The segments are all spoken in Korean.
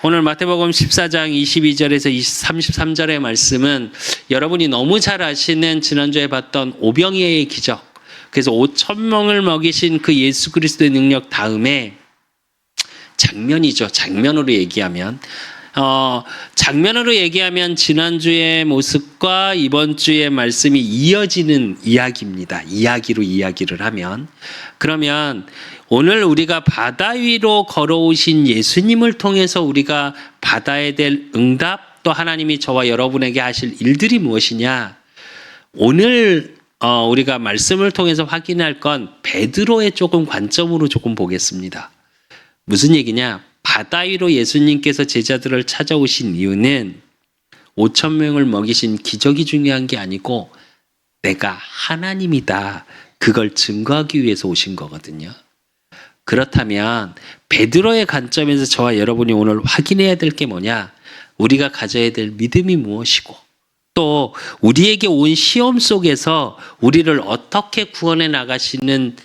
오늘 마태복음 14장 22절에서 33절의 말씀은 여러분이 너무 잘 아시는 지난주에 봤던 오병이어의 기적, 그래서 5,000명을 먹이신 그 예수 그리스도의 능력 다음에 장면이죠. 장면으로 얘기하면 지난주의 모습과 이번 주의 말씀이 이어지는 이야기입니다. 이야기를 하면. 그러면 오늘 우리가 바다 위로 걸어오신 예수님을 통해서 우리가 받아야 될 응답, 또 하나님이 저와 여러분에게 하실 일들이 무엇이냐? 오늘 우리가 말씀을 통해서 확인할 건 베드로의 조금 관점으로 조금 보겠습니다. 무슨 얘기냐? 바다 위로 예수님께서 제자들을 찾아오신 이유는 5,000명을 먹이신 기적이 중요한 게 아니고 내가 하나님이다, 그걸 증거하기 위해서 오신 거거든요. 그렇다면 베드로의 관점에서 저와 여러분이 오늘 확인해야 될 게 뭐냐? 우리가 가져야 될 믿음이 무엇이고, 또 우리에게 온 시험 속에서 우리를 어떻게 구원해 나가시는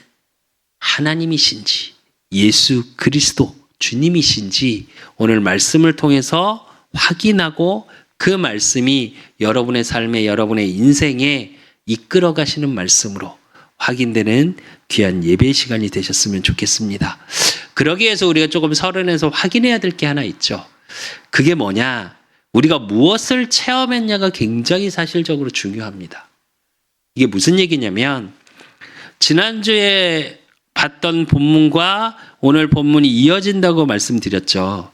하나님이신지, 예수 그리스도 주님이신지 오늘 말씀을 통해서 확인하고 그 말씀이 여러분의 삶에, 여러분의 인생에 이끌어 가시는 말씀으로 확인되는 귀한 예배 시간이 되셨으면 좋겠습니다. 그러기 위해서 우리가 조금 서론에서 확인해야 될 게 하나 있죠. 그게 뭐냐? 우리가 무엇을 체험했냐가 굉장히 사실적으로 중요합니다. 이게 무슨 얘기냐면 지난주에 봤던 본문과 오늘 본문이 이어진다고 말씀드렸죠.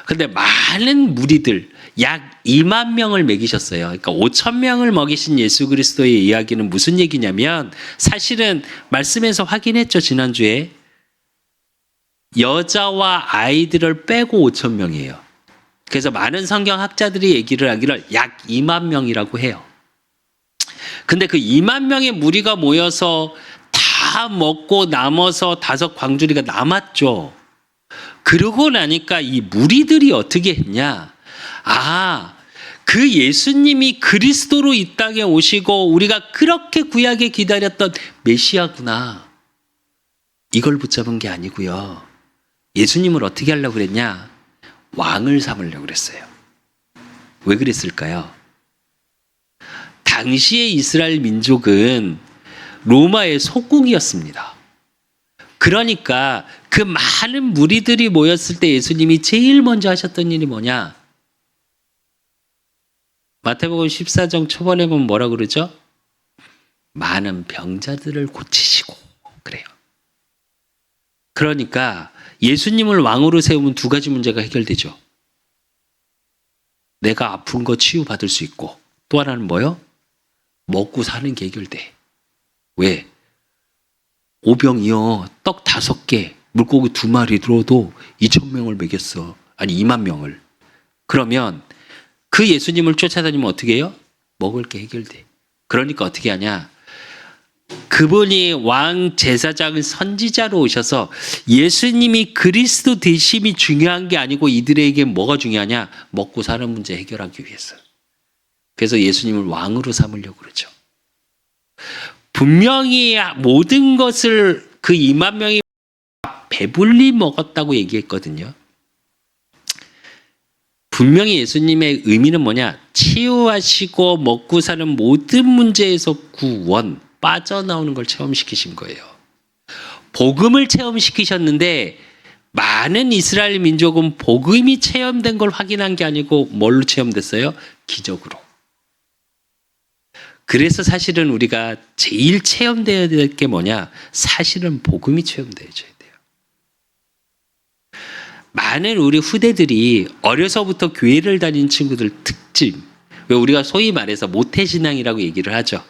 근데 많은 무리들, 약 2만 명을 먹이셨어요. 그러니까 5,000명을 먹이신 예수 그리스도의 이야기는 무슨 얘기냐면 사실은 말씀에서 확인했죠. 지난주에 여자와 아이들을 빼고 5,000명이에요. 그래서 많은 성경학자들이 얘기를 하기를 약 2만 명이라고 해요. 근데 그 2만 명의 무리가 모여서 다 먹고 남아서 5 광주리가 남았죠. 그러고 나니까 이 무리들이 어떻게 했냐? 그 예수님이 그리스도로 이 땅에 오시고 우리가 그렇게 구약에 기다렸던 메시아구나. 이걸 붙잡은 게 아니고요. 예수님을 어떻게 하려고 그랬냐? 왕을 삼으려고 그랬어요. 왜 그랬을까요? 당시의 이스라엘 민족은 로마의 속국이었습니다. 그러니까 그 많은 무리들이 모였을 때 예수님이 제일 먼저 하셨던 일이 뭐냐? 마태복음 14장 초반에 보면 뭐라 그러죠? 많은 병자들을 고치시고 그래요. 그러니까 예수님을 왕으로 세우면 2가지 문제가 해결되죠. 내가 아픈 거 치유받을 수 있고, 또 하나는 뭐요? 먹고 사는 게 해결돼. 왜? 오병이어 떡 5개, 물고기 2마리 들어도 2,000명을 먹였어. 아니 2만 명을. 그러면 그 예수님을 쫓아다니면 어떻게 해요? 먹을 게 해결돼. 그러니까 어떻게 하냐? 그분이 왕, 제사장, 선지자로 오셔서 예수님이 그리스도 되심이 중요한 게 아니고 이들에게 뭐가 중요하냐? 먹고 사는 문제 해결하기 위해서. 그래서 예수님을 왕으로 삼으려고 그러죠. 분명히 모든 것을 그 2만 명이 배불리 먹었다고 얘기했거든요. 분명히 예수님의 의미는 뭐냐? 치유하시고 먹고 사는 모든 문제에서 구원, 빠져나오는 걸 체험시키신 거예요. 복음을 체험시키셨는데 많은 이스라엘 민족은 복음이 체험된 걸 확인한 게 아니고 뭘로 체험됐어요? 기적으로. 그래서 사실은 우리가 제일 체험되어야 될 게 뭐냐? 사실은 복음이 체험되어져야 돼요. 많은 우리 후대들이 어려서부터 교회를 다닌 친구들 특징, 왜 우리가 소위 말해서 모태신앙이라고 얘기를 하죠.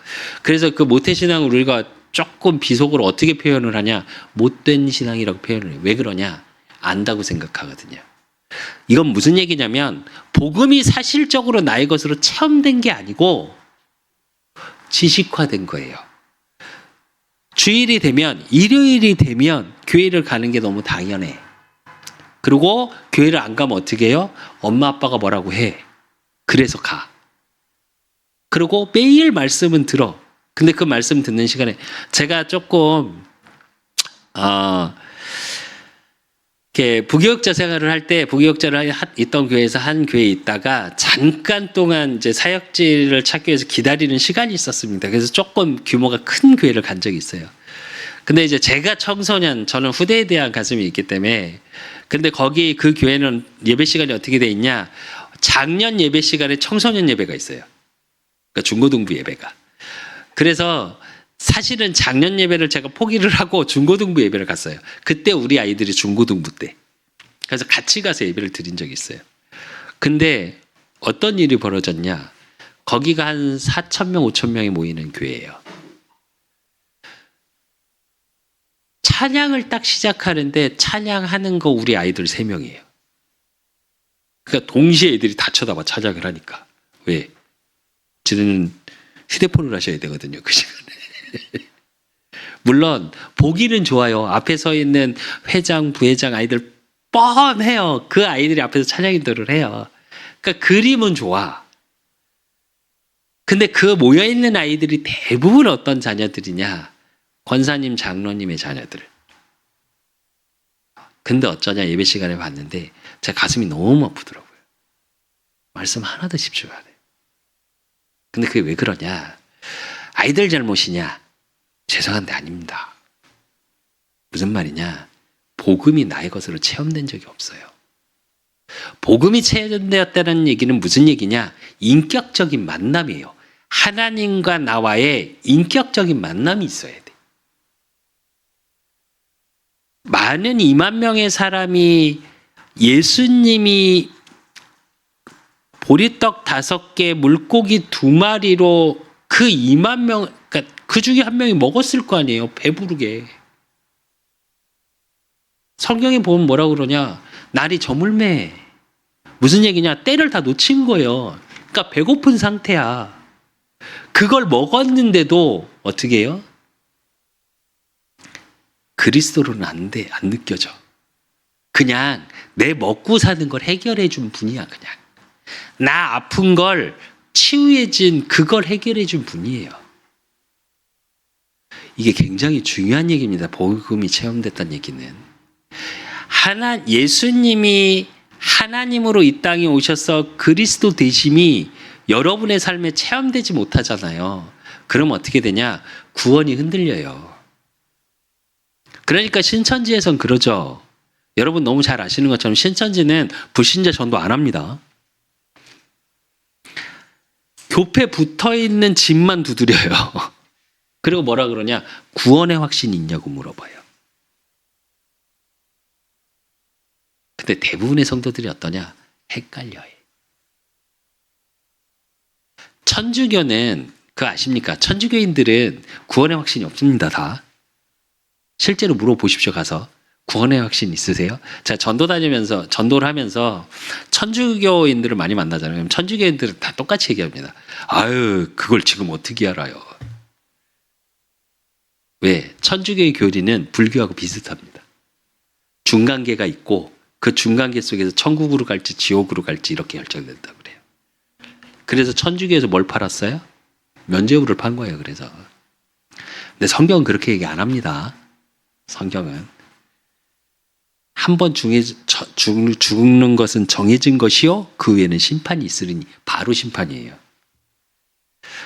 그래서 그 모태신앙을 우리가 조금 비속어로 어떻게 표현을 하냐? 못된 신앙이라고 표현을 해요. 왜 그러냐? 안다고 생각하거든요. 이건 무슨 얘기냐면 복음이 사실적으로 나의 것으로 체험된 게 아니고 지식화된 거예요. 주일이 되면, 일요일이 되면 교회를 가는 게 너무 당연해. 그리고 교회를 안 가면 어떻게 해요? 엄마 아빠가 뭐라고 해. 그래서 가. 그리고 매일 말씀은 들어. 근데 그 말씀 듣는 시간에 제가 조금 이렇게 부교육자 생활을 할 때 부교육자를 있던 교회에서 한 교회에 있다가 잠깐 동안 이제 사역지를 찾기 위해서 기다리는 시간이 있었습니다. 그래서 조금 규모가 큰 교회를 간 적이 있어요. 근데 이제 제가 청소년, 저는 후대에 대한 가슴이 있기 때문에, 근데 거기 그 교회는 예배 시간이 어떻게 돼 있냐? 작년 예배 시간에 청소년 예배가 있어요. 그러니까 중고등부 예배가. 그래서 사실은 작년 예배를 제가 포기를 하고 중고등부 예배를 갔어요. 그때 우리 아이들이 중고등부 때. 그래서 같이 가서 예배를 드린 적이 있어요. 근데 어떤 일이 벌어졌냐? 거기가 한 4,000명, 5,000명이 모이는 교회예요. 찬양을 딱 시작하는데 찬양하는 거 우리 아이들 3명이에요. 그러니까 동시에 애들이 다 쳐다봐, 찬양을 하니까. 왜? 지는 휴대폰을 하셔야 되거든요, 그 시간에. 물론 보기는 좋아요. 앞에 서 있는 회장, 부회장 아이들 뻔해요. 그 아이들이 앞에서 찬양 인도를 해요. 그러니까 그림은 좋아. 근데 그 모여있는 아이들이 대부분 어떤 자녀들이냐? 권사님, 장로님의 자녀들. 근데 어쩌냐, 예배 시간에 봤는데 제 가슴이 너무 아프더라고요. 말씀 하나도 집중 안 해요. 근데 그게 왜 그러냐? 아이들 잘못이냐? 죄송한데 아닙니다. 무슨 말이냐? 복음이 나의 것으로 체험된 적이 없어요. 복음이 체험되었다는 얘기는 무슨 얘기냐? 인격적인 만남이에요. 하나님과 나와의 인격적인 만남이 있어야 돼. 많은 2만 명의 사람이 예수님이 보리떡 5개, 물고기 2마리로 그 2만 명, 그러니까 그 중에 한 명이 먹었을 거 아니에요. 배부르게. 성경에 보면 뭐라고 그러냐? 날이 저물매. 무슨 얘기냐? 때를 다 놓친 거예요. 그러니까 배고픈 상태야. 그걸 먹었는데도 어떻게 해요? 그리스도로는 안 돼. 안 느껴져. 그냥 내 먹고 사는 걸 해결해 준 분이야. 그냥. 나 아픈 걸 치유해진 그걸 해결해 준 분이에요. 이게 굉장히 중요한 얘기입니다. 복음이 체험됐다는 얘기는. 예수님이 하나님으로 이 땅에 오셔서 그리스도 되심이 여러분의 삶에 체험되지 못하잖아요. 그럼 어떻게 되냐? 구원이 흔들려요. 그러니까 신천지에선 그러죠. 여러분 너무 잘 아시는 것처럼 신천지는 불신자 전도 안 합니다. 교패 붙어있는 집만 두드려요. 그리고 뭐라 그러냐? 구원의 확신이 있냐고 물어봐요. 근데 대부분의 성도들이 어떠냐? 헷갈려요. 천주교는 그거 아십니까? 천주교인들은 구원의 확신이 없습니다. 다. 실제로 물어보십시오. 가서. 구원의 확신 있으세요? 제가 전도를 하면서 천주교인들을 많이 만나잖아요. 그럼 천주교인들은 다 똑같이 얘기합니다. 아유, 그걸 지금 어떻게 알아요? 왜? 천주교의 교리는 불교하고 비슷합니다. 중간계가 있고 그 중간계 속에서 천국으로 갈지 지옥으로 갈지 이렇게 결정된다고 그래요. 그래서 천주교에서 뭘 팔았어요? 면죄부를 판 거예요. 그래서. 근데 성경은 그렇게 얘기 안 합니다. 성경은. 한 번 죽는 것은 정해진 것이요 그 후에는 심판이 있으리니 바로 심판이에요.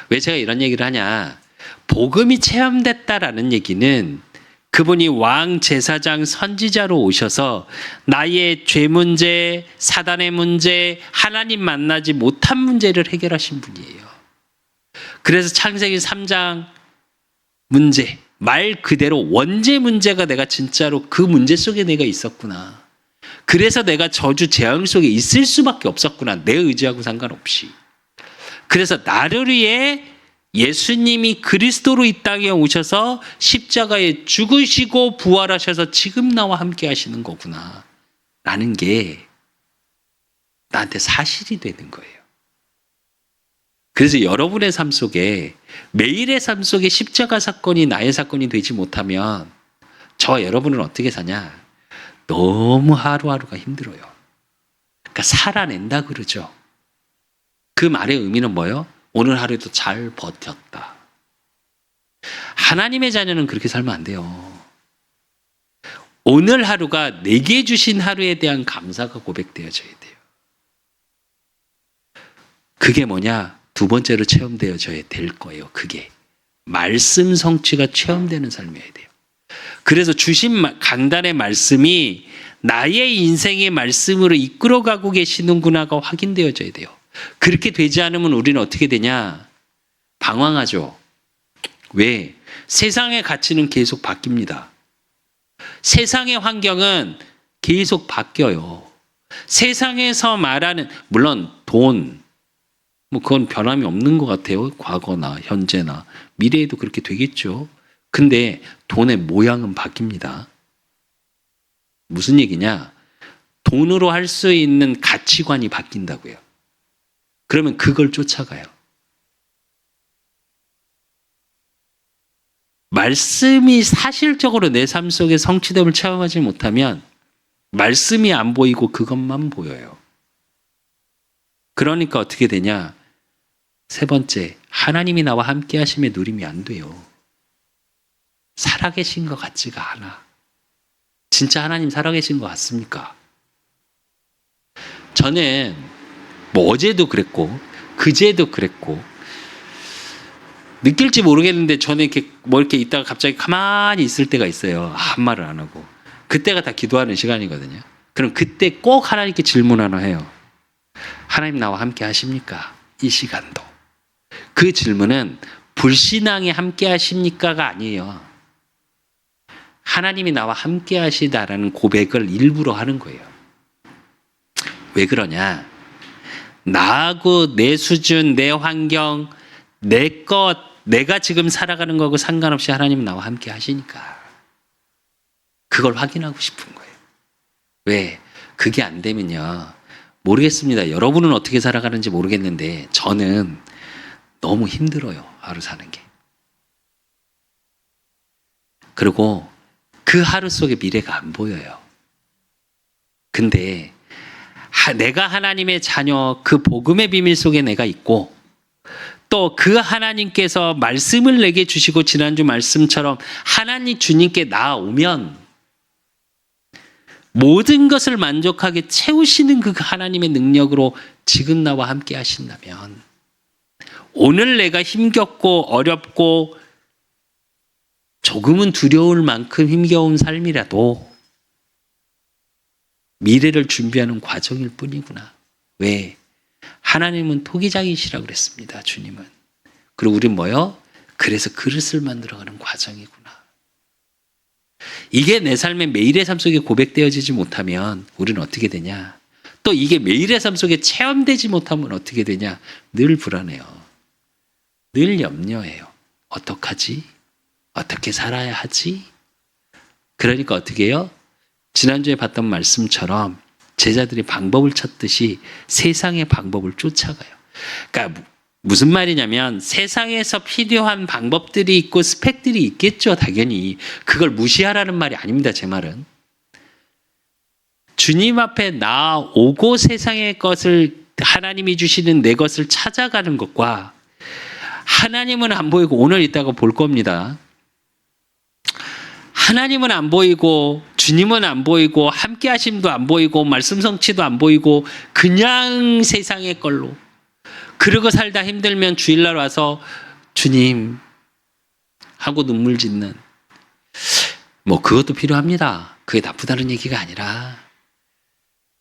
왜 제가 이런 얘기를 하냐? 복음이 체험됐다라는 얘기는 그분이 왕, 제사장, 선지자로 오셔서 나의 죄 문제, 사단의 문제, 하나님 만나지 못한 문제를 해결하신 분이에요. 그래서 창세기 3장 문제, 말 그대로 원죄 문제가 내가 진짜로 그 문제 속에 내가 있었구나. 그래서 내가 저주 재앙 속에 있을 수밖에 없었구나. 내 의지하고 상관없이. 그래서 나를 위해 예수님이 그리스도로 이 땅에 오셔서 십자가에 죽으시고 부활하셔서 지금 나와 함께 하시는 거구나. 라는 게 나한테 사실이 되는 거예요. 그래서 여러분의 삶 속에 매일의 삶 속에 십자가 사건이 나의 사건이 되지 못하면 저와 여러분은 어떻게 사냐? 너무 하루하루가 힘들어요. 그러니까 살아낸다 그러죠. 그 말의 의미는 뭐예요? 오늘 하루도 잘 버텼다. 하나님의 자녀는 그렇게 살면 안 돼요. 오늘 하루가 내게 주신 하루에 대한 감사가 고백되어져야 돼요. 그게 뭐냐? 두 번째로 체험되어져야 될 거예요. 그게 말씀 성취가 체험되는 삶이어야 돼요. 그래서 주신 강단의 말씀이 나의 인생의 말씀으로 이끌어가고 계시는구나가 확인되어져야 돼요. 그렇게 되지 않으면 우리는 어떻게 되냐? 방황하죠. 왜? 세상의 가치는 계속 바뀝니다. 세상의 환경은 계속 바뀌어요. 세상에서 말하는, 물론 돈, 그건 변함이 없는 것 같아요. 과거나 현재나 미래에도 그렇게 되겠죠. 근데 돈의 모양은 바뀝니다. 무슨 얘기냐? 돈으로 할 수 있는 가치관이 바뀐다고요. 그러면 그걸 쫓아가요. 말씀이 사실적으로 내 삶 속에 성취됨을 체험하지 못하면 말씀이 안 보이고 그것만 보여요. 그러니까 어떻게 되냐? 세 번째, 하나님이 나와 함께 하심에 누림이 안 돼요. 살아계신 것 같지가 않아. 진짜 하나님 살아계신 것 같습니까? 저는 어제도 그랬고 그제도 그랬고 느낄지 모르겠는데 저는 이렇게 있다가 갑자기 가만히 있을 때가 있어요. 한 말을 안 하고. 그때가 다 기도하는 시간이거든요. 그럼 그때 꼭 하나님께 질문 하나 해요. 하나님 나와 함께 하십니까? 이 시간도. 그 질문은 불신앙에 함께 하십니까가 아니에요. 하나님이 나와 함께 하시다라는 고백을 일부러 하는 거예요. 왜 그러냐? 나하고 내 수준, 내 환경, 내 것, 내가 지금 살아가는 거하고 상관없이 하나님은 나와 함께 하시니까. 그걸 확인하고 싶은 거예요. 왜? 그게 안 되면요. 모르겠습니다. 여러분은 어떻게 살아가는지 모르겠는데 저는 너무 힘들어요. 하루 사는 게. 그리고 그 하루 속에 미래가 안 보여요. 근데 내가 하나님의 자녀, 그 복음의 비밀 속에 내가 있고 또 그 하나님께서 말씀을 내게 주시고 지난주 말씀처럼 하나님 주님께 나아오면 모든 것을 만족하게 채우시는 그 하나님의 능력으로 지금 나와 함께 하신다면 오늘 내가 힘겹고 어렵고 조금은 두려울 만큼 힘겨운 삶이라도 미래를 준비하는 과정일 뿐이구나. 왜? 하나님은 토기장이시라고 그랬습니다. 주님은. 그리고 우린 뭐요? 그래서 그릇을 만들어가는 과정이구나. 이게 내 삶의 매일의 삶 속에 고백되어지지 못하면 우리는 어떻게 되냐? 또 이게 매일의 삶 속에 체험되지 못하면 어떻게 되냐? 늘 불안해요. 늘 염려해요. 어떡하지? 어떻게 살아야 하지? 그러니까 어떻게 해요? 지난주에 봤던 말씀처럼 제자들이 방법을 찾듯이 세상의 방법을 쫓아가요. 그러니까 무슨 말이냐면 세상에서 필요한 방법들이 있고 스펙들이 있겠죠. 당연히. 그걸 무시하라는 말이 아닙니다. 제 말은. 주님 앞에 나오고 세상의 것을 하나님이 주시는 내 것을 찾아가는 것과 하나님은 안 보이고 오늘 이따가 볼 겁니다. 하나님은 안 보이고 주님은 안 보이고 함께 하심도 안 보이고 말씀 성취도 안 보이고 그냥 세상의 걸로 그러고 살다 힘들면 주일날 와서 주님 하고 눈물 짓는 그것도 필요합니다. 그게 나쁘다는 얘기가 아니라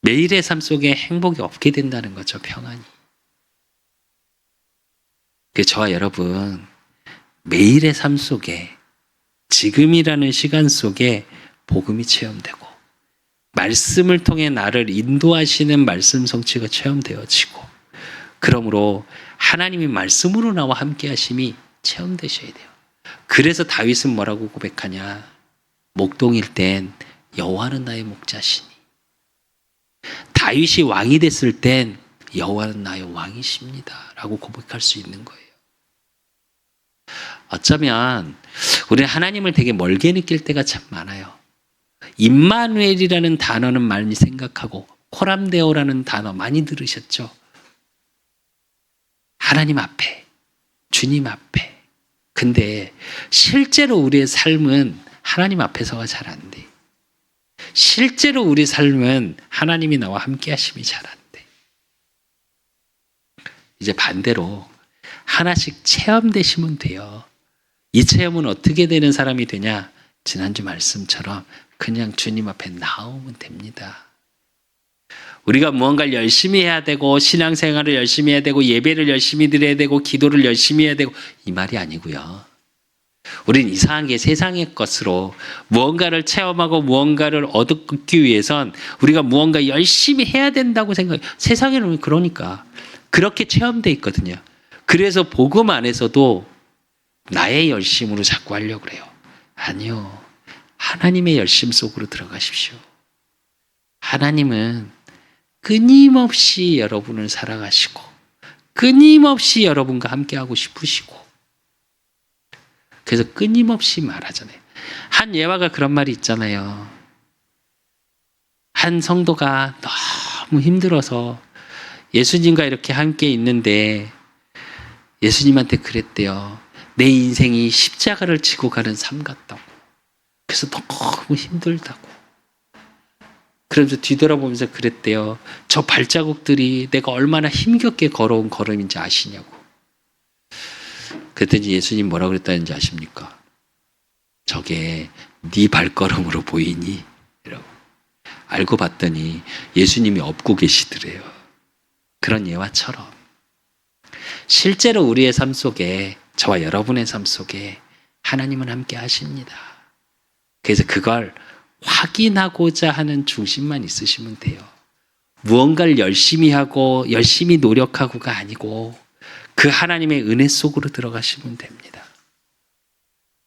매일의 삶 속에 행복이 없게 된다는 거죠. 평안이. 그래서 저와 여러분 매일의 삶 속에 지금이라는 시간 속에 복음이 체험되고 말씀을 통해 나를 인도하시는 말씀 성취가 체험되어지고 그러므로 하나님이 말씀으로 나와 함께 하심이 체험되셔야 돼요. 그래서 다윗은 뭐라고 고백하냐? 목동일 땐 여호와는 나의 목자시니 다윗이 왕이 됐을 땐 여호와는 나의 왕이십니다 라고 고백할 수 있는 거예요. 어쩌면 우리는 하나님을 되게 멀게 느낄 때가 참 많아요. 임마누엘이라는 단어는 많이 생각하고 코람데오라는 단어 많이 들으셨죠? 하나님 앞에, 주님 앞에. 근데 실제로 우리의 삶은 하나님 앞에서가 잘 안 돼. 실제로 우리 삶은 하나님이 나와 함께 하심이 잘 안 돼. 이제 반대로 하나씩 체험되시면 돼요. 이 체험은 어떻게 되는 사람이 되냐? 지난주 말씀처럼 그냥 주님 앞에 나오면 됩니다. 우리가 무언가를 열심히 해야 되고 신앙생활을 열심히 해야 되고 예배를 열심히 드려야 되고 기도를 열심히 해야 되고 이 말이 아니고요. 우린 이상하게 세상의 것으로 무언가를 체험하고 무언가를 얻기 위해선 우리가 무언가 열심히 해야 된다고 생각해요. 세상에는 그러니까 그렇게 체험돼 있거든요. 그래서 복음 안에서도 나의 열심으로 자꾸 하려고 그래요. 아니요. 하나님의 열심 속으로 들어가십시오. 하나님은 끊임없이 여러분을 사랑하시고 끊임없이 여러분과 함께하고 싶으시고 그래서 끊임없이 말하잖아요. 한 예화가 그런 말이 있잖아요. 한 성도가 너무 힘들어서 예수님과 이렇게 함께 있는데 예수님한테 그랬대요. 내 인생이 십자가를 지고 가는 삶 같다고. 그래서 너무 힘들다고. 그러면서 뒤돌아보면서 그랬대요. 저 발자국들이 내가 얼마나 힘겹게 걸어온 걸음인지 아시냐고. 그랬더니 예수님 뭐라고 그랬다는지 아십니까? 저게 네 발걸음으로 보이니? 이라고. 알고 봤더니 예수님이 업고 계시더래요. 그런 예화처럼 실제로 우리의 삶 속에 저와 여러분의 삶 속에 하나님은 함께 하십니다. 그래서 그걸 확인하고자 하는 중심만 있으시면 돼요. 무언가를 열심히 하고 열심히 노력하고가 아니고 그 하나님의 은혜 속으로 들어가시면 됩니다.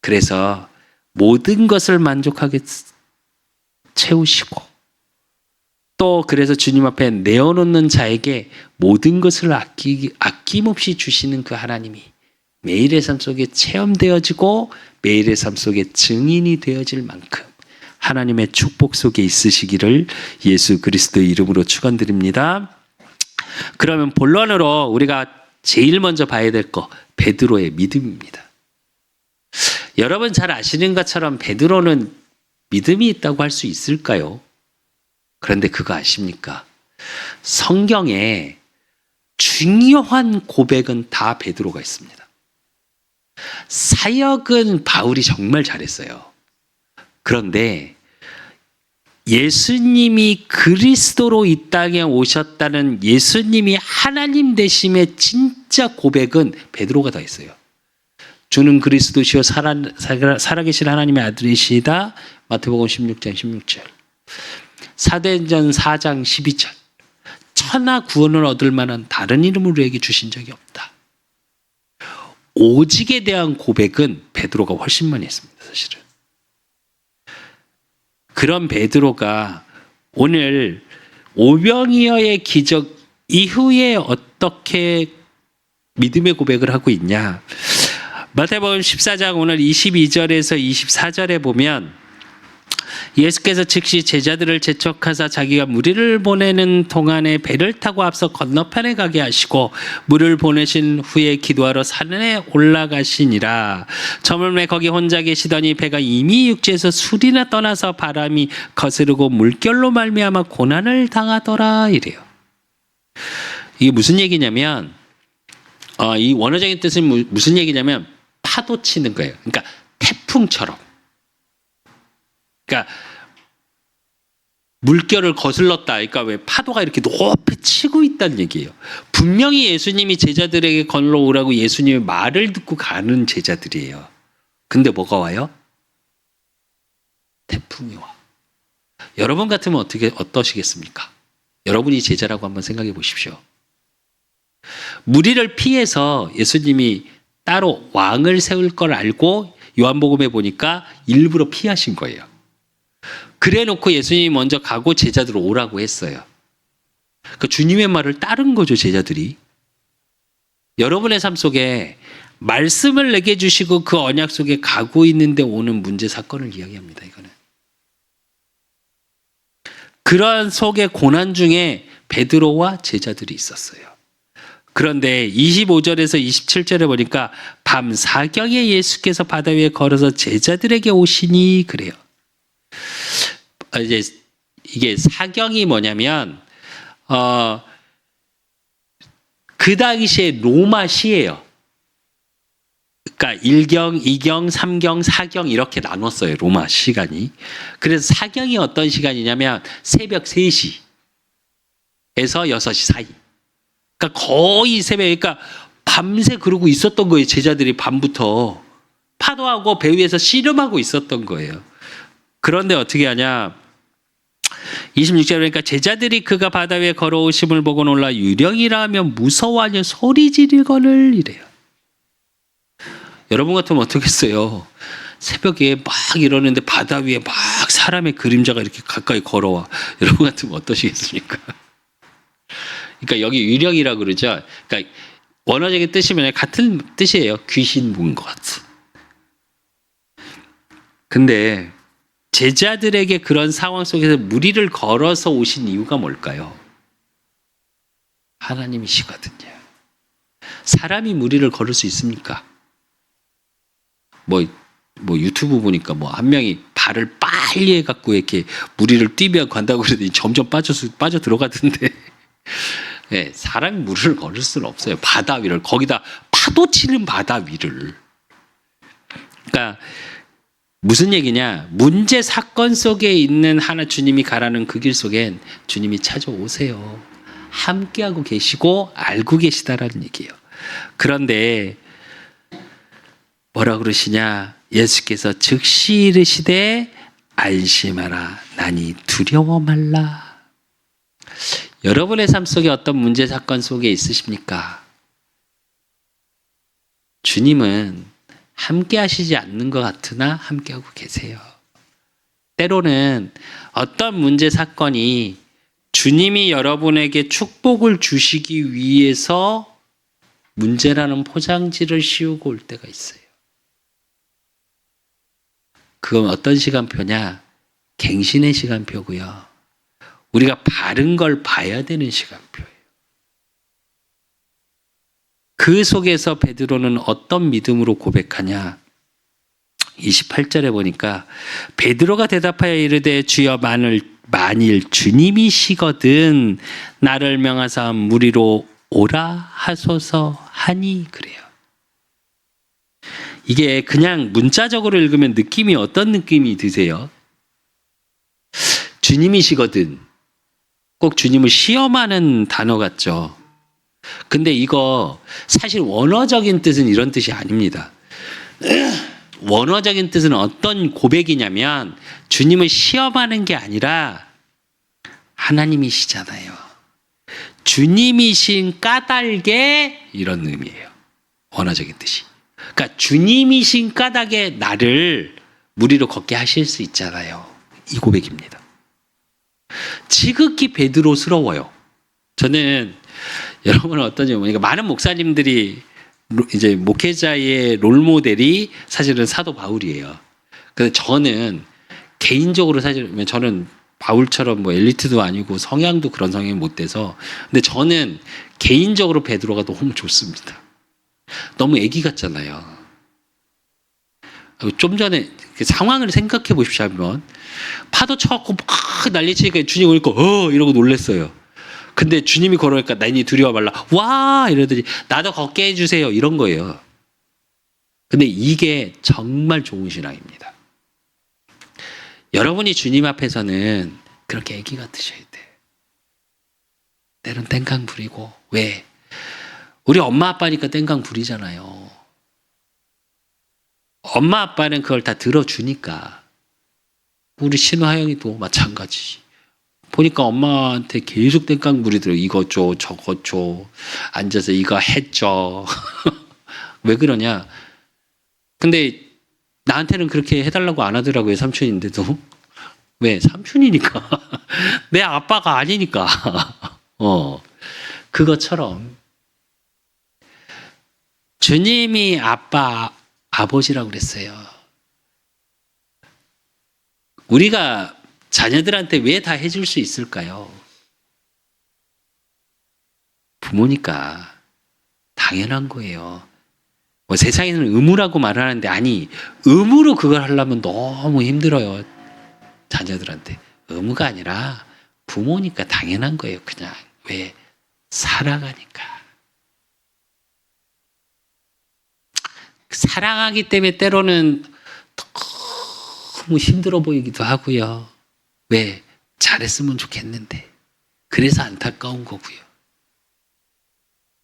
그래서 모든 것을 만족하게 채우시고 또 그래서 주님 앞에 내어놓는 자에게 모든 것을 아낌없이 주시는 그 하나님이 매일의 삶 속에 체험되어지고 매일의 삶 속에 증인이 되어질 만큼 하나님의 축복 속에 있으시기를 예수 그리스도의 이름으로 축원드립니다. 그러면 본론으로 우리가 제일 먼저 봐야 될 거 베드로의 믿음입니다. 여러분 잘 아시는 것처럼 베드로는 믿음이 있다고 할 수 있을까요? 그런데 그거 아십니까? 성경에 중요한 고백은 다 베드로가 있습니다. 사역은 바울이 정말 잘했어요. 그런데 예수님이 그리스도로 이 땅에 오셨다는 예수님이 하나님 되심의 진짜 고백은 베드로가 다 했어요. 주는 그리스도시요 살아계신 하나님의 아들이시다. 마태복음 16장 16절. 사도행전 4장 12절. 천하 구원을 얻을 만한 다른 이름을 우리에게 주신 적이 없다. 오직에 대한 고백은 베드로가 훨씬 많이 했습니다. 사실은. 그런 베드로가 오늘 오병이어의 기적 이후에 어떻게 믿음의 고백을 하고 있냐. 마태복음 14장 오늘 22절에서 24절에 보면 예수께서 즉시 제자들을 재촉하사 자기가 무리를 보내는 동안에 배를 타고 앞서 건너편에 가게 하시고 물을 보내신 후에 기도하러 산에 올라가시니라. 저물매 거기 혼자 계시더니 배가 이미 육지에서 술이나 떠나서 바람이 거스르고 물결로 말미암아 고난을 당하더라 이래요. 이게 무슨 얘기냐면 이 원어적인 뜻은 무슨 얘기냐면 파도 치는 거예요. 그러니까 태풍처럼. 그러니까 물결을 거슬렀다. 그러니까 왜 파도가 이렇게 높이 치고 있다는 얘기예요. 분명히 예수님이 제자들에게 건너오라고 예수님의 말을 듣고 가는 제자들이에요. 근데 뭐가 와요? 태풍이 와. 여러분 같으면 어떠시겠습니까? 여러분이 제자라고 한번 생각해 보십시오. 무리를 피해서 예수님이 따로 왕을 세울 걸 알고 요한복음에 보니까 일부러 피하신 거예요. 그래 놓고 예수님이 먼저 가고 제자들 오라고 했어요. 그러니까 주님의 말을 따른 거죠, 제자들이. 여러분의 삶 속에 말씀을 내게 주시고 그 언약 속에 가고 있는데 오는 문제 사건을 이야기합니다. 이거는. 그러한 속에 고난 중에 베드로와 제자들이 있었어요. 그런데 25절에서 27절에 보니까 밤 사경에 예수께서 바다 위에 걸어서 제자들에게 오시니 그래요. 이제 이게 사경이 뭐냐면 그 당시에 로마시예요. 그러니까 1경, 2경, 3경, 4경 이렇게 나눴어요. 로마 시간이. 그래서 사경이 어떤 시간이냐면 새벽 3시에서 6시 사이. 그러니까 거의 새벽, 그러니까 밤새 그러고 있었던 거예요. 제자들이 밤부터 파도하고 배 위에서 씨름하고 있었던 거예요. 그런데 어떻게 하냐? 26절 그러니까 제자들이 그가 바다 위에 걸어오심을 보고 놀라 유령이라 하면 무서워하며 소리 지르거늘 이래요. 여러분 같으면 어떻겠어요? 새벽에 막 이러는데 바다 위에 막 사람의 그림자가 이렇게 가까이 걸어와. 여러분 같으면 어떠시겠습니까? 그러니까 여기 유령이라 그러죠. 그러니까 원어적인 뜻이면 같은 뜻이에요. 귀신 본 것 같은. 근데 제자들에게 그런 상황 속에서 무리를 걸어서 오신 이유가 뭘까요? 하나님이시거든요. 사람이 무리를 걸을 수 있습니까? 뭐 유튜브 보니까 뭐 한 명이 발을 빨리 해갖고 이렇게 무리를 뛰면 간다고 그러더니 점점 빠져 들어가던데. 네, 사람이 무리를 걸을 수는 없어요. 바다 위를, 거기다 파도 치는 바다 위를. 그러니까 무슨 얘기냐? 문제 사건 속에 있는 하나 주님이 가라는 그 길 속엔 주님이 찾아오세요. 함께하고 계시고 알고 계시다라는 얘기예요. 그런데 뭐라 그러시냐? 예수께서 즉시 이르시되 안심하라 나니 두려워 말라. 여러분의 삶 속에 어떤 문제 사건 속에 있으십니까? 주님은 함께 하시지 않는 것 같으나 함께하고 계세요. 때로는 어떤 문제 사건이 주님이 여러분에게 축복을 주시기 위해서 문제라는 포장지를 씌우고 올 때가 있어요. 그건 어떤 시간표냐? 갱신의 시간표고요. 우리가 바른 걸 봐야 되는 시간표예요. 그 속에서 베드로는 어떤 믿음으로 고백하냐? 28절에 보니까 베드로가 대답하여 이르되 주여 만일 주님이시거든 나를 명하사 무리로 오라 하소서 하니 그래요. 이게 그냥 문자적으로 읽으면 느낌이 어떤 느낌이 드세요? 주님이시거든. 꼭 주님을 시험하는 단어 같죠. 근데 이거 사실 원어적인 뜻은 이런 뜻이 아닙니다. 원어적인 뜻은 어떤 고백이냐면 주님을 시험하는 게 아니라 하나님이시잖아요. 주님이신 까닭에 이런 의미예요. 원어적인 뜻이. 그러니까 주님이신 까닭에 나를 무리로 걷게 하실 수 있잖아요. 이 고백입니다. 지극히 베드로스러워요. 저는 여러분은 어떤지 모르니까 많은 목사님들이 이제 목회자의 롤모델이 사실은 사도 바울이에요. 근데 저는 개인적으로 사실 저는 바울처럼 뭐 엘리트도 아니고 성향도 그런 성향이 못 돼서 근데 저는 개인적으로 베드로가 너무 좋습니다. 너무 애기 같잖아요. 좀 전에 상황을 생각해 보십시오 한번. 파도 쳐갖고 막 난리치니까 주님 오니까 이러고 놀랬어요. 근데 주님이 걸어오니까 나니 두려워 말라. 와 이러더니 나도 걷게 해주세요. 이런 거예요. 근데 이게 정말 좋은 신앙입니다. 여러분이 주님 앞에서는 그렇게 애기 같으셔야 돼. 때론 땡깡 부리고. 왜? 우리 엄마 아빠니까 땡깡 부리잖아요. 엄마 아빠는 그걸 다 들어주니까. 우리 신화영이도 마찬가지. 보니까 엄마한테 계속 땡깡 부리더라고. 이거 줘, 저거 줘. 앉아서 이거 해줘. 왜 그러냐? 근데 나한테는 그렇게 해달라고 안 하더라고요. 삼촌인데도. 왜? 삼촌이니까. 내 아빠가 아니니까. 그것처럼 주님이 아버지라고 그랬어요. 우리가 자녀들한테 왜 다 해줄 수 있을까요? 부모니까 당연한 거예요. 뭐 세상에는 의무라고 말하는데 아니 의무로 그걸 하려면 너무 힘들어요. 자녀들한테. 의무가 아니라 부모니까 당연한 거예요. 그냥 왜 사랑하니까. 사랑하기 때문에 때로는 너무 힘들어 보이기도 하고요. 왜? 잘했으면 좋겠는데. 그래서 안타까운 거고요.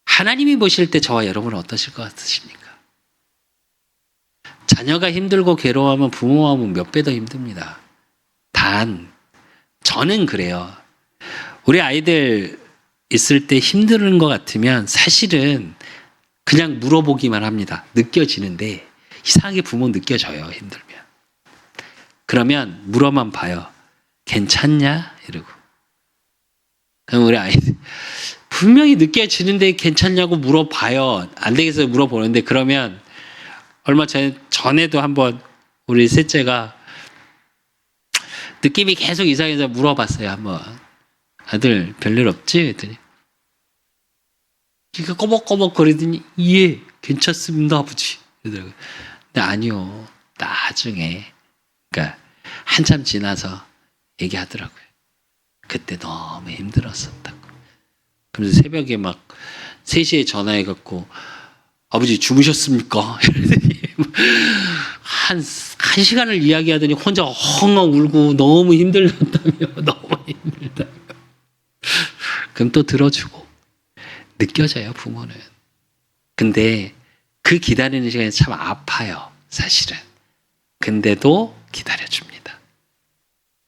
하나님이 보실 때 저와 여러분은 어떠실 것 같으십니까? 자녀가 힘들고 괴로워하면 부모 마음은 몇 배 더 힘듭니다. 단 저는 그래요. 우리 아이들 있을 때 힘든 것 같으면 사실은 그냥 물어보기만 합니다. 느껴지는데 이상하게 부모 느껴져요. 힘들면. 그러면 물어만 봐요. 괜찮냐? 이러고. 그럼 우리 아이들 분명히 느껴지는데 괜찮냐고 물어봐요. 안 되겠어요. 물어보는데 그러면 얼마 전에도 한번 우리 셋째가 느낌이 계속 이상해서 물어봤어요. 한번. 아들 별일 없지? 그랬더니 이게 꼬박꼬박 거리더니 예 괜찮습니다 아버지. 그러더라고요. 근데 아니요. 나중에 그러니까 한참 지나서 얘기하더라고요. 그때 너무 힘들었었다고. 그래서 새벽에 막 3시에 전화해갖고 아버지 주무셨습니까? 이러더니 한 시간을 이야기하더니 혼자 엉엉 울고 너무 힘들었다며. 너무 힘들다며. 그럼 또 들어주고. 느껴져요, 부모는. 근데 그 기다리는 시간이 참 아파요, 사실은. 근데도 기다려줍니다.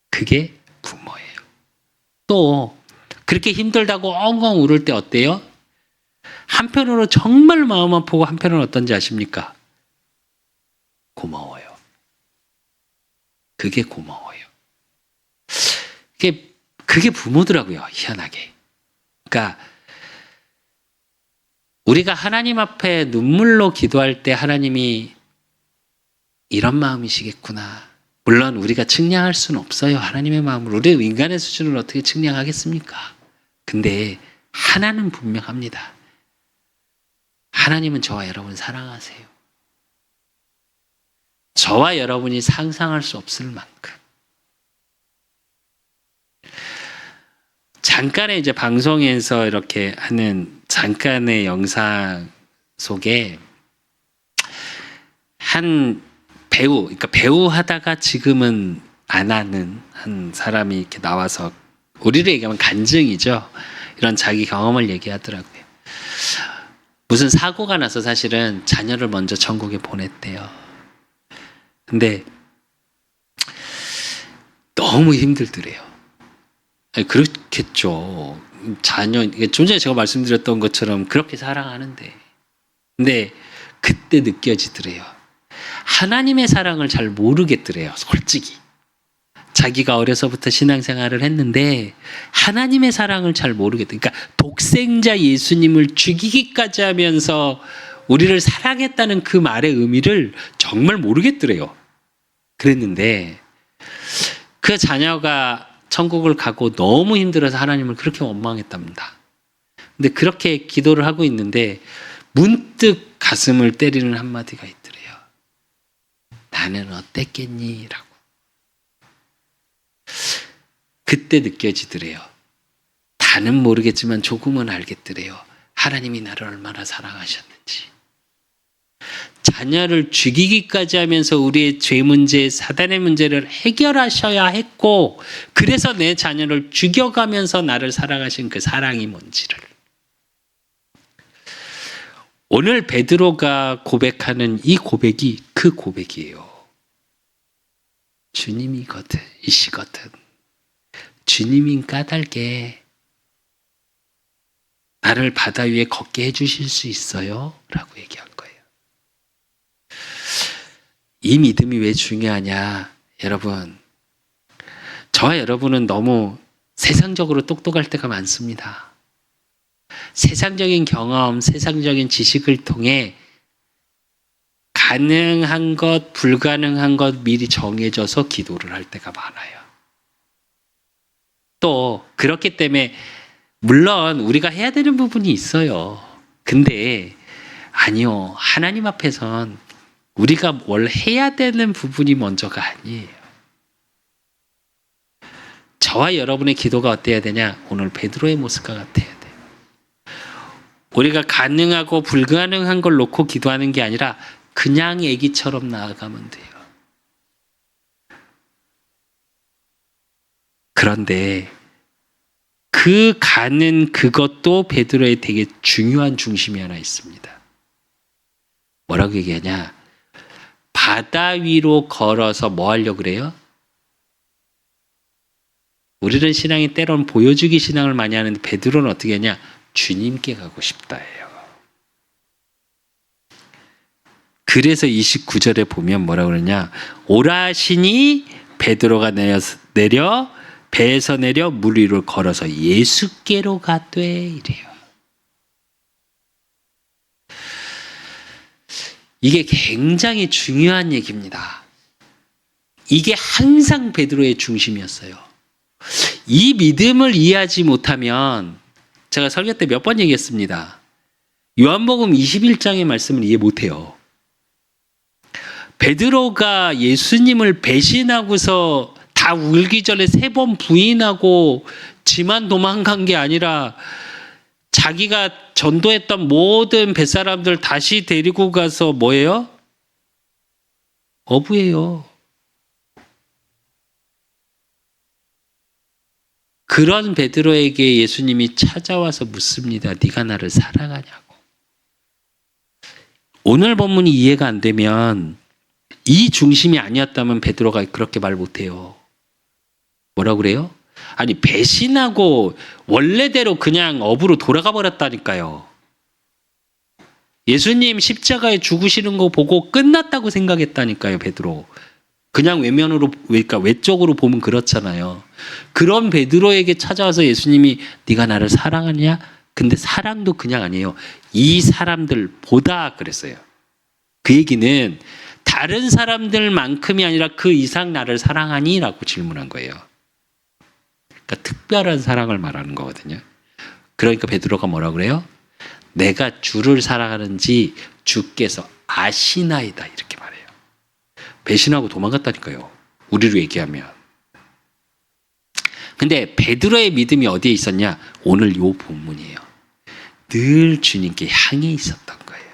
그게 부모예요. 또 그렇게 힘들다고 엉엉 울을 때 어때요? 한편으로 정말 마음 아프고 한편으로 어떤지 아십니까? 고마워요. 그게 고마워요. 그게 부모더라고요, 희한하게. 그러니까 우리가 하나님 앞에 눈물로 기도할 때 하나님이 이런 마음이시겠구나. 물론 우리가 측량할 수는 없어요. 하나님의 마음을. 우리 인간의 수준을 어떻게 측량하겠습니까? 근데 하나는 분명합니다. 하나님은 저와 여러분 사랑하세요. 저와 여러분이 상상할 수 없을 만큼. 잠깐의 이제 방송에서 이렇게 하는 잠깐의 영상 속에 한 배우, 그러니까 배우 하다가 지금은 안 하는 한 사람이 이렇게 나와서 우리를 얘기하면 간증이죠. 이런 자기 경험을 얘기하더라고요. 무슨 사고가 나서 사실은 자녀를 먼저 천국에 보냈대요. 근데 너무 힘들더래요. 그렇겠죠. 자녀, 좀 전에 제가 말씀드렸던 것처럼 그렇게 사랑하는데. 근데 그때 느껴지더래요. 하나님의 사랑을 잘 모르겠더래요, 솔직히. 자기가 어려서부터 신앙생활을 했는데 하나님의 사랑을 잘 모르겠다. 그러니까 독생자 예수님을 죽이기까지 하면서 우리를 사랑했다는 그 말의 의미를 정말 모르겠더래요. 그랬는데 그 자녀가 천국을 가고 너무 힘들어서 하나님을 그렇게 원망했답니다. 근데 그렇게 기도를 하고 있는데 문득 가슴을 때리는 한마디가 있더래요. 나는 어땠겠니? 라고. 그때 느껴지더래요. 다는 모르겠지만 조금은 알겠더래요. 하나님이 나를 얼마나 사랑하셨는지. 자녀를 죽이기까지 하면서 우리의 죄 문제, 사단의 문제를 해결하셔야 했고, 그래서 내 자녀를 죽여가면서 나를 사랑하신 그 사랑이 뭔지를. 오늘 베드로가 고백하는 이 고백이 그 고백이에요. 주님이거든, 이시거든. 주님인 까닭에 나를 바다 위에 걷게 해주실 수 있어요? 라고 얘기한 거예요. 이 믿음이 왜 중요하냐? 여러분, 저와 여러분은 너무 세상적으로 똑똑할 때가 많습니다. 세상적인 경험, 세상적인 지식을 통해 가능한 것, 불가능한 것 미리 정해져서 기도를 할 때가 많아요. 또 그렇기 때문에 물론 우리가 해야 되는 부분이 있어요. 근데 아니요. 하나님 앞에선 우리가 뭘 해야 되는 부분이 먼저가 아니에요. 저와 여러분의 기도가 어때야 되냐? 오늘 베드로의 모습과 같아야 돼요. 우리가 가능하고 불가능한 걸 놓고 기도하는 게 아니라 그냥 애기처럼 나아가면 돼요. 그런데 그 가는 그것도 베드로의 되게 중요한 중심이 하나 있습니다. 뭐라고 얘기하냐? 바다 위로 걸어서 뭐 하려고 그래요? 우리는 신앙이 때로는 보여주기 신앙을 많이 하는데 베드로는 어떻게 하냐? 주님께 가고 싶다예요. 그래서 29절에 보면 뭐라고 그러냐? 오라시니 베드로가 내려 배에서 내려 물 위로 걸어서 예수께로 가되 이래요. 이게 굉장히 중요한 얘기입니다. 이게 항상 베드로의 중심이었어요. 이 믿음을 이해하지 못하면 제가 설교 때 몇 번 얘기했습니다. 요한복음 21장의 말씀을 이해 못해요. 베드로가 예수님을 배신하고서 다 울기 전에 3번 부인하고 지만 도망간 게 아니라 자기가 전도했던 모든 뱃사람들 다시 데리고 가서 뭐예요? 어부예요. 그런 베드로에게 예수님이 찾아와서 묻습니다. 네가 나를 사랑하냐고. 오늘 본문이 이해가 안 되면 이 중심이 아니었다면 베드로가 그렇게 말 못해요. 뭐라고 그래요? 아니 배신하고 원래대로 그냥 어부로 돌아가 버렸다니까요. 예수님 십자가에 죽으시는 거 보고 끝났다고 생각했다니까요. 베드로. 그냥 외면으로, 그러니까 외적으로 보면 그렇잖아요. 그런 베드로에게 찾아와서 예수님이 네가 나를 사랑하냐? 근데 사랑도 그냥 아니에요. 이 사람들보다 그랬어요. 그 얘기는 다른 사람들만큼이 아니라 그 이상 나를 사랑하니? 라고 질문한 거예요. 그러니까 특별한 사랑을 말하는 거거든요. 그러니까 베드로가 뭐라고 그래요? 내가 주를 사랑하는지 주께서 아시나이다 이렇게 말해요. 배신하고 도망갔다니까요. 우리로 얘기하면. 근데 베드로의 믿음이 어디에 있었냐? 오늘 요 본문이에요. 늘 주님께 향해 있었던 거예요.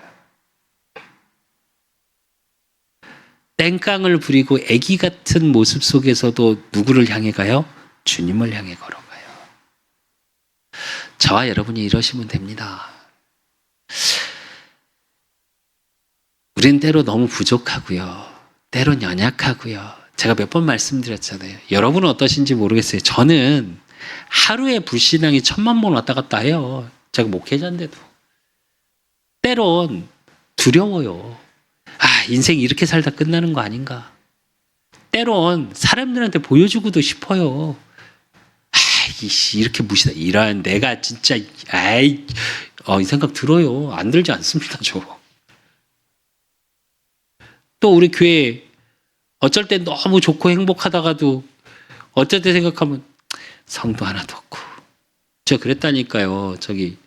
땡깡을 부리고 애기 같은 모습 속에서도 누구를 향해 가요? 주님을 향해 걸어가요. 저와 여러분이 이러시면 됩니다. 우린 때로 너무 부족하고요. 때론 연약하고요. 제가 몇 번 말씀드렸잖아요. 여러분은 어떠신지 모르겠어요. 저는 하루에 불신앙이 1000만 번 왔다 갔다 해요. 제가 목회자인데도. 때론 두려워요. 아, 인생이 이렇게 살다 끝나는 거 아닌가. 때론 사람들한테 보여주고도 싶어요. 아, 이렇게 무시다. 이런 내가 진짜 이 생각 들어요. 안 들지 않습니다. 저. 또 우리 교회 어쩔 때 너무 좋고 행복하다가도 어쩔 때 생각하면 성도 하나도 없고. 제가 그랬다니까요. 저기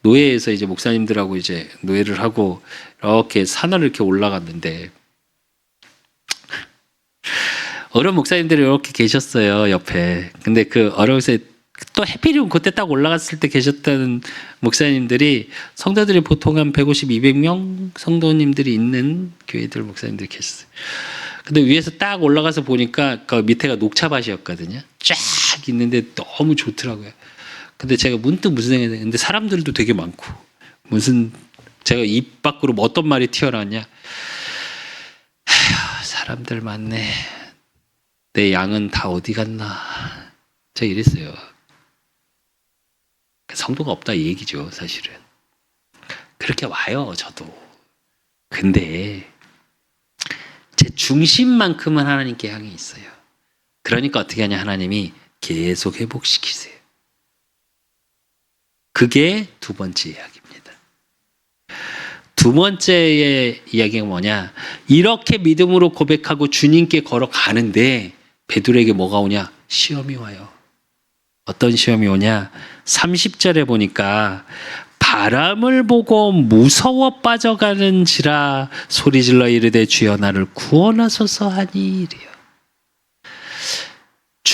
노예에서 이제 목사님들하고 이제 노예를 하고 이렇게 산을 이렇게 올라갔는데 어려운 목사님들이 이렇게 계셨어요. 옆에. 근데 그 어려워서 또 해피리온 그때 딱 올라갔을 때 계셨던 목사님들이 성도들이 보통 한 150, 200명 성도님들이 있는 교회들 목사님들이 계셨어요. 근데 위에서 딱 올라가서 보니까 그 밑에가 녹차밭이었거든요. 쫙 있는데 너무 좋더라고요. 근데 제가 문득 무슨 생각이 드는데 근데 사람들도 되게 많고 무슨 제가 입 밖으로 뭐 어떤 말이 튀어나왔냐. 아휴, 사람들 많네. 내 양은 다 어디 갔나. 제가 이랬어요. 성도가 없다 이 얘기죠, 사실은. 그렇게 와요, 저도. 근데 제 중심만큼은 하나님께 향해 있어요. 그러니까 어떻게 하냐, 하나님이 계속 회복시키세요. 그게 두 번째 이야기입니다. 두 번째의 이야기가 뭐냐? 이렇게 믿음으로 고백하고 주님께 걸어가는데 베드로에게 뭐가 오냐? 시험이 와요. 어떤 시험이 오냐? 30절에 보니까 바람을 보고 무서워 빠져가는지라 소리질러 이르되 주여 나를 구원하소서 하니 이래요.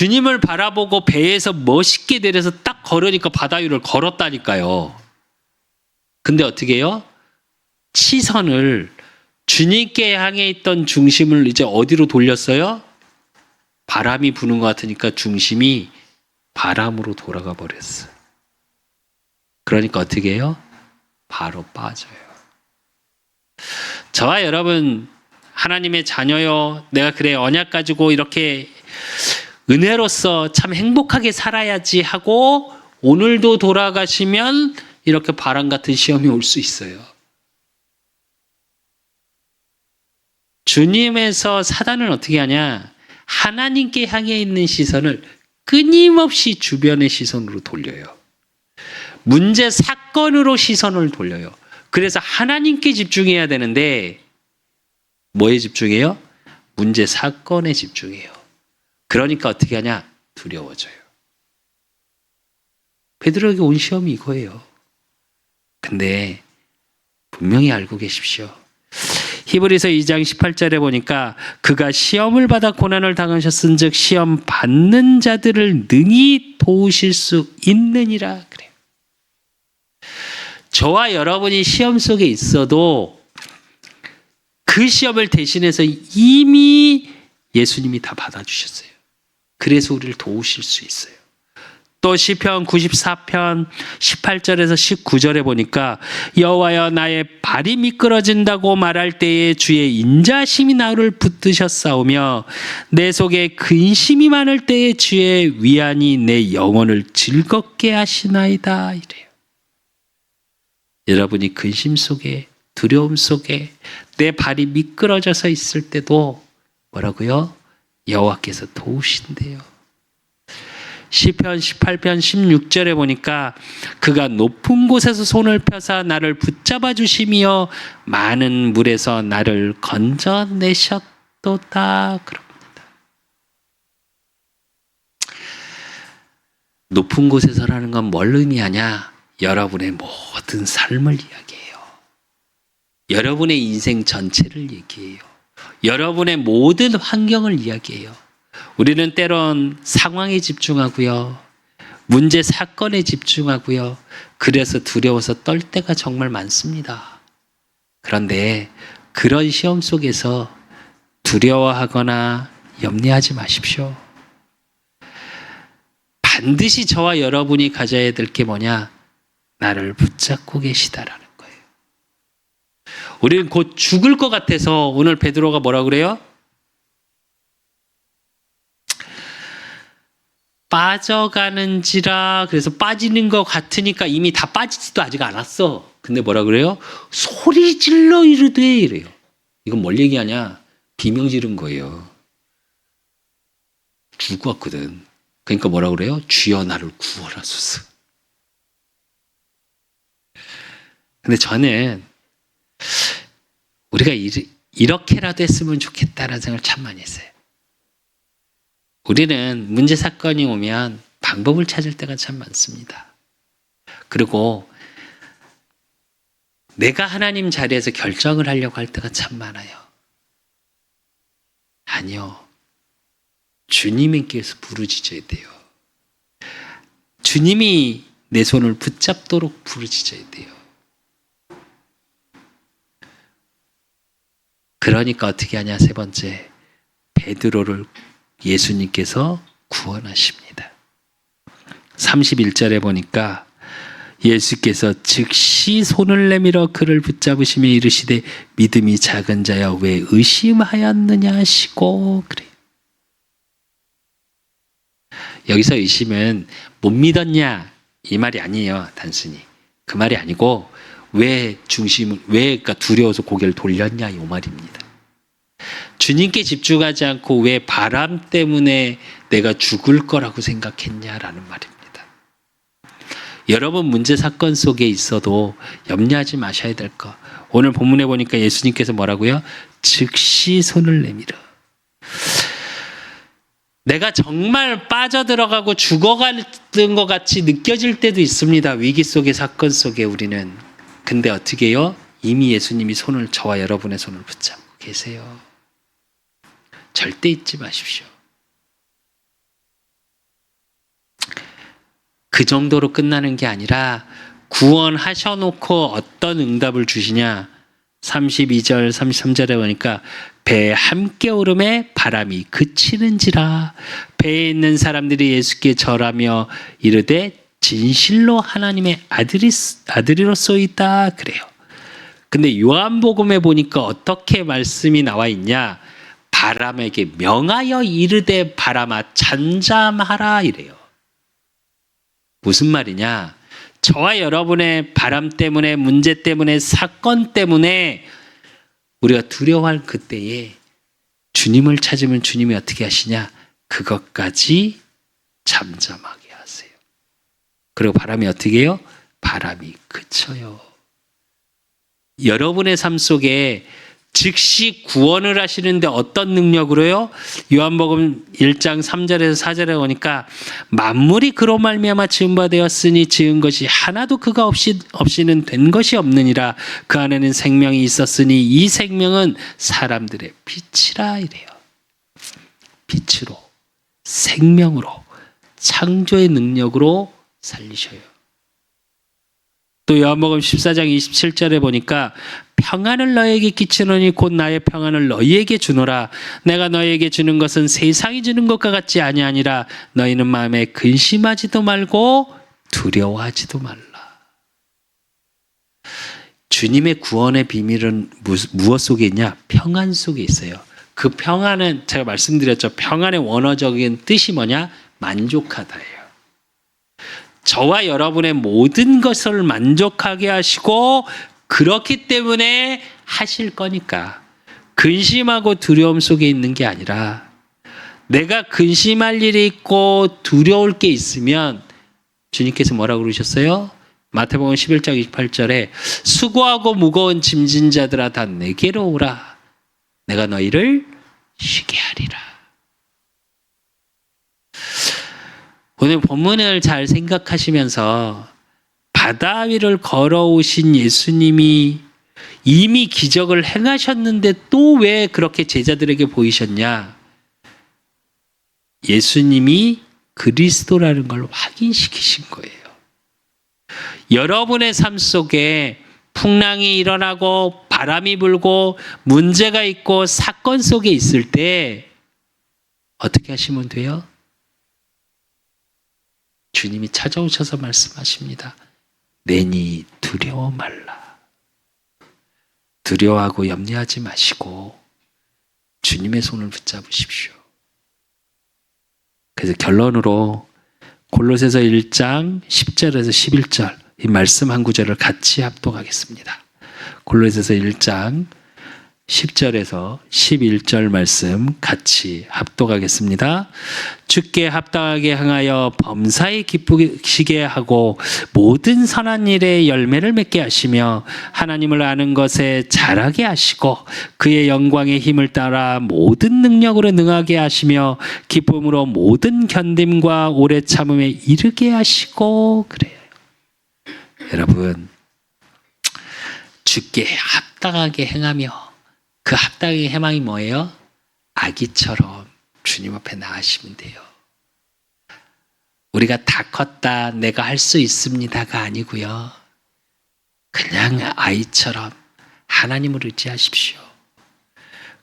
주님을 바라보고 배에서 멋있게 내려서 딱 걸으니까 바다 위를 걸었다니까요. 근데 어떻게 해요? 시선을 주님께 향해 있던 중심을 이제 어디로 돌렸어요? 바람이 부는 것 같으니까 중심이 바람으로 돌아가 버렸어요. 그러니까 어떻게 해요? 바로 빠져요. 저와 여러분 하나님의 자녀요. 내가 그래 언약 가지고 이렇게 은혜로서 참 행복하게 살아야지 하고 오늘도 돌아가시면 이렇게 바람 같은 시험이 올 수 있어요. 주님에서 사단은 어떻게 하냐? 하나님께 향해 있는 시선을 끊임없이 주변의 시선으로 돌려요. 문제 사건으로 시선을 돌려요. 그래서 하나님께 집중해야 되는데 뭐에 집중해요? 문제 사건에 집중해요. 그러니까 어떻게 하냐? 두려워져요. 베드로에게 온 시험이 이거예요. 근데 분명히 알고 계십시오. 히브리서 2장 18절에 보니까 그가 시험을 받아 고난을 당하셨은즉 시험 받는 자들을 능히 도우실 수 있느니라 그래요. 저와 여러분이 시험 속에 있어도 그 시험을 대신해서 이미 예수님이 다 받아주셨어요. 그래서 우리를 도우실 수 있어요. 또 시편 94편 18절에서 19절에 보니까 여호와여 나의 발이 미끄러진다고 말할 때에 주의 인자심이 나를 붙드셨사오며 내 속에 근심이 많을 때에 주의 위안이 내 영혼을 즐겁게 하시나이다 이래요. 여러분이 근심 속에 두려움 속에 내 발이 미끄러져서 있을 때도 뭐라고요? 여호와께서 도우신대요. 시편 18편 16절에 보니까 그가 높은 곳에서 손을 펴사 나를 붙잡아 주시며 많은 물에서 나를 건져내셨도다 그럽니다. 높은 곳에서라는 건 뭘 의미하냐? 여러분의 모든 삶을 이야기해요. 여러분의 인생 전체를 얘기해요. 여러분의 모든 환경을 이야기해요. 우리는 때론 상황에 집중하고요. 문제 사건에 집중하고요. 그래서 두려워서 떨 때가 정말 많습니다. 그런데 그런 시험 속에서 두려워하거나 염려하지 마십시오. 반드시 저와 여러분이 가져야 될 게 뭐냐? 나를 붙잡고 계시다라는 거예요. 우리는 곧 죽을 것 같아서 오늘 베드로가 뭐라 그래요? 빠져가는지라 그래서 빠지는 것 같으니까 이미 다 빠지지도 아직 않았어. 근데 뭐라 그래요? 소리 질러 이르되 이래요. 이건 뭘 얘기하냐? 비명 지른 거예요. 죽었거든. 그러니까 뭐라 그래요? 주여 나를 구원하소서. 근데 저는 우리가 이렇게라도 했으면 좋겠다라는 생각을 참 많이 했어요. 우리는 문제 사건이 오면 방법을 찾을 때가 참 많습니다. 그리고 내가 하나님 자리에서 결정을 하려고 할 때가 참 많아요. 아니요. 주님께서 부르짖어야 돼요. 주님이 내 손을 붙잡도록 부르짖어야 돼요. 그러니까 어떻게 하냐? 세 번째, 베드로를 예수님께서 구원하십니다. 31절에 보니까 예수께서 즉시 손을 내밀어 그를 붙잡으시며 이르시되 믿음이 작은 자여 왜 의심하였느냐 하시고 그래요. 여기서 의심은 못 믿었냐 이 말이 아니에요. 단순히 그 말이 아니고 왜 그러니까 두려워서 고개를 돌렸냐 이 말입니다. 주님께 집중하지 않고 왜 바람 때문에 내가 죽을 거라고 생각했냐라는 말입니다. 여러분 문제 사건 속에 있어도 염려하지 마셔야 될 거. 오늘 본문에 보니까 예수님께서 뭐라고요? 즉시 손을 내밀어. 내가 정말 빠져들어가고 죽어가는 것 같이 느껴질 때도 있습니다. 위기 속의 사건 속에 우리는. 근데 어떻게 해요? 이미 예수님이 저와 여러분의 손을 붙잡고 계세요. 절대 잊지 마십시오. 그 정도로 끝나는 게 아니라 구원하셔놓고 어떤 응답을 주시냐. 32절 33절에 보니까 배 함께 오름에 바람이 그치는지라. 배에 있는 사람들이 예수께 절하며 이르되 진실로 하나님의 아들이로소이다 그래요. 근데 요한복음에 보니까 어떻게 말씀이 나와 있냐. 바람에게 명하여 이르되 바람아 잠잠하라 이래요. 무슨 말이냐. 저와 여러분의 바람 때문에, 문제 때문에, 사건 때문에 우리가 두려워할 그때에 주님을 찾으면 주님이 어떻게 하시냐. 그것까지 잠잠하게 하세요. 그리고 바람이 어떻게 해요? 바람이 그쳐요. 여러분의 삶 속에 즉시 구원을 하시는데 어떤 능력으로요? 요한복음 1장 3절에서 4절에 보니까 만물이 그로 말미암아 지은 바 되었으니 지은 것이 하나도 그가 없이는 된 것이 없느니라. 그 안에는 생명이 있었으니 이 생명은 사람들의 빛이라 이래요. 빛으로, 생명으로, 창조의 능력으로 살리셔요. 또 요한복음 14장 27절에 보니까 평안을 너에게 끼치노니 곧 나의 평안을 너희에게 주노라. 내가 너희에게 주는 것은 세상이 주는 것과 같지 아니하니라. 너희는 마음에 근심하지도 말고 두려워하지도 말라. 주님의 구원의 비밀은 무엇 속에 있냐? 평안 속에 있어요. 그 평안은 제가 말씀드렸죠. 평안의 원어적인 뜻이 뭐냐? 만족하다예요. 저와 여러분의 모든 것을 만족하게 하시고 그렇기 때문에 하실 거니까 근심하고 두려움 속에 있는 게 아니라 내가 근심할 일이 있고 두려울 게 있으면 주님께서 뭐라고 그러셨어요? 마태복음 11장 28절에 수고하고 무거운 짐진 자들아 다 내게로 오라. 내가 너희를 쉬게 하리라. 오늘 본문을 잘 생각하시면서 바다 위를 걸어오신 예수님이 이미 기적을 행하셨는데 또 왜 그렇게 제자들에게 보이셨냐? 예수님이 그리스도라는 걸 확인시키신 거예요. 여러분의 삶 속에 풍랑이 일어나고 바람이 불고 문제가 있고 사건 속에 있을 때 어떻게 하시면 돼요? 주님이 찾아오셔서 말씀하십니다. 내니 두려워 말라. 두려워하고 염려하지 마시고 주님의 손을 붙잡으십시오. 그래서 결론으로 골로새서 1장 10절에서 11절 이 말씀 한 구절을 같이 합독하겠습니다. 골로새서 1장 10절에서 11절 말씀 같이 합독하겠습니다. 주께 합당하게 행하여 범사에 기쁘시게 하고 모든 선한 일에 열매를 맺게 하시며 하나님을 아는 것에 자라게 하시고 그의 영광의 힘을 따라 모든 능력으로 능하게 하시며 기쁨으로 모든 견딤과 오래 참음에 이르게 하시고 그래요. 여러분, 주께 합당하게 행하며 그 합당의 해망이 뭐예요? 아기처럼 주님 앞에 나아가시면 돼요. 우리가 다 컸다, 내가 할 수 있습니다가 아니고요. 그냥 아이처럼 하나님을 의지하십시오.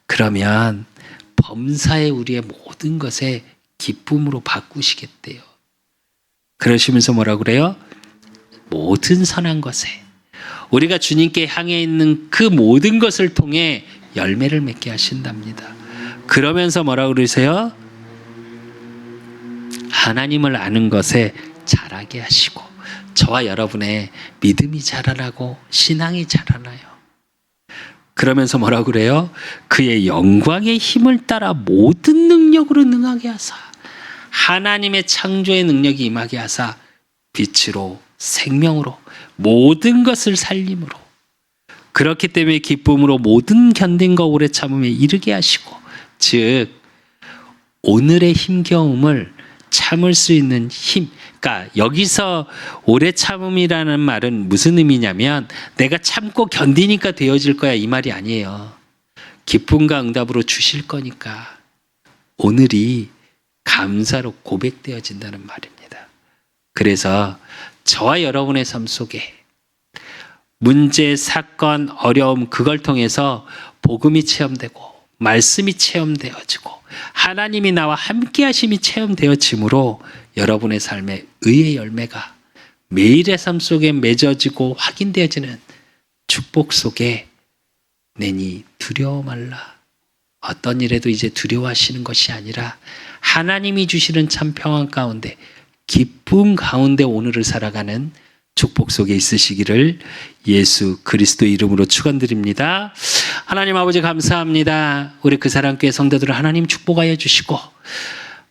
그러면 범사에 우리의 모든 것에 기쁨으로 바꾸시겠대요. 그러시면서 뭐라고 그래요? 모든 선한 것에 우리가 주님께 향해 있는 그 모든 것을 통해 열매를 맺게 하신답니다. 그러면서 뭐라고 그러세요? 하나님을 아는 것에 자라게 하시고 저와 여러분의 믿음이 자라나고 신앙이 자라나요. 그러면서 뭐라고 그래요? 그의 영광의 힘을 따라 모든 능력으로 능하게 하사 하나님의 창조의 능력이 임하게 하사 빛으로 생명으로 모든 것을 살림으로 그렇기 때문에 기쁨으로 모든 견딘과 오래 참음에 이르게 하시고 즉 오늘의 힘겨움을 참을 수 있는 힘 그러니까 여기서 오래 참음이라는 말은 무슨 의미냐면 내가 참고 견디니까 되어질 거야 이 말이 아니에요. 기쁨과 응답으로 주실 거니까 오늘이 감사로 고백되어진다는 말입니다. 그래서 저와 여러분의 삶 속에 문제, 사건, 어려움 그걸 통해서 복음이 체험되고 말씀이 체험되어지고 하나님이 나와 함께 하심이 체험되어지므로 여러분의 삶에 의의 열매가 매일의 삶 속에 맺어지고 확인되어지는 축복 속에 내니 두려워 말라. 어떤 일에도 이제 두려워하시는 것이 아니라 하나님이 주시는 참 평안 가운데 기쁨 가운데 오늘을 살아가는 축복 속에 있으시기를 예수 그리스도 이름으로 축원드립니다. 하나님 아버지 감사합니다. 우리 그 사랑교회 성도들을 하나님 축복하여 주시고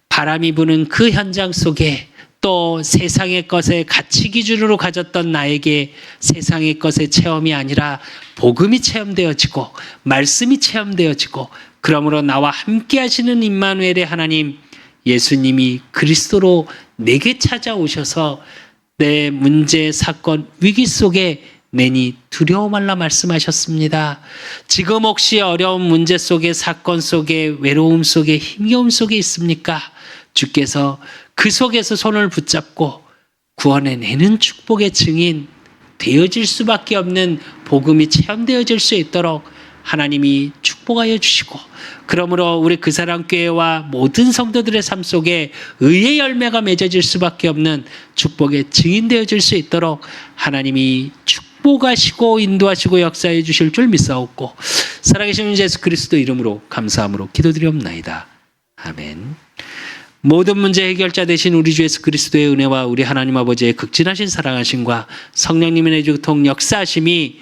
바람이 부는 그 현장 속에 또 세상의 것에 가치 기준으로 가졌던 나에게 세상의 것의 체험이 아니라 복음이 체험되어지고 말씀이 체험되어지고 그러므로 나와 함께 하시는 임마누엘의 하나님 예수님이 그리스도로 내게 찾아오셔서 내 문제, 사건, 위기 속에 내니 두려워 말라 말씀하셨습니다. 지금 혹시 어려운 문제 속에 사건 속에 외로움 속에 힘겨움 속에 있습니까? 주께서 그 속에서 손을 붙잡고 구원해내는 축복의 증인 되어질 수밖에 없는 복음이 체험되어질 수 있도록 하나님이 축복하여 주시고 그러므로 우리 그 사랑 교회와 모든 성도들의 삶 속에 의의 열매가 맺어질 수밖에 없는 축복의 증인되어질 수 있도록 하나님이 축복하시고 인도하시고 역사해 주실 줄 믿사옵고 살아계신 예수 그리스도 이름으로 감사함으로 기도드리옵나이다. 아멘. 모든 문제 해결자 되신 우리 주 예수 그리스도의 은혜와 우리 하나님 아버지의 극진하신 사랑하심과 성령님의 내주통 역사하심이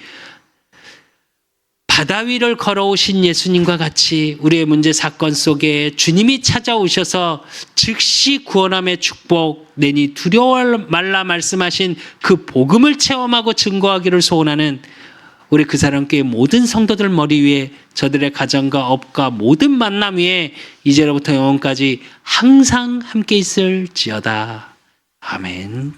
바다 위를 걸어오신 예수님과 같이 우리의 문제 사건 속에 주님이 찾아오셔서 즉시 구원함의 축복 내니 두려워 말라 말씀하신 그 복음을 체험하고 증거하기를 소원하는 우리 그 사랑교회 모든 성도들 머리 위에 저들의 가정과 업과 모든 만남 위에 이제로부터 영원까지 항상 함께 있을지어다. 아멘.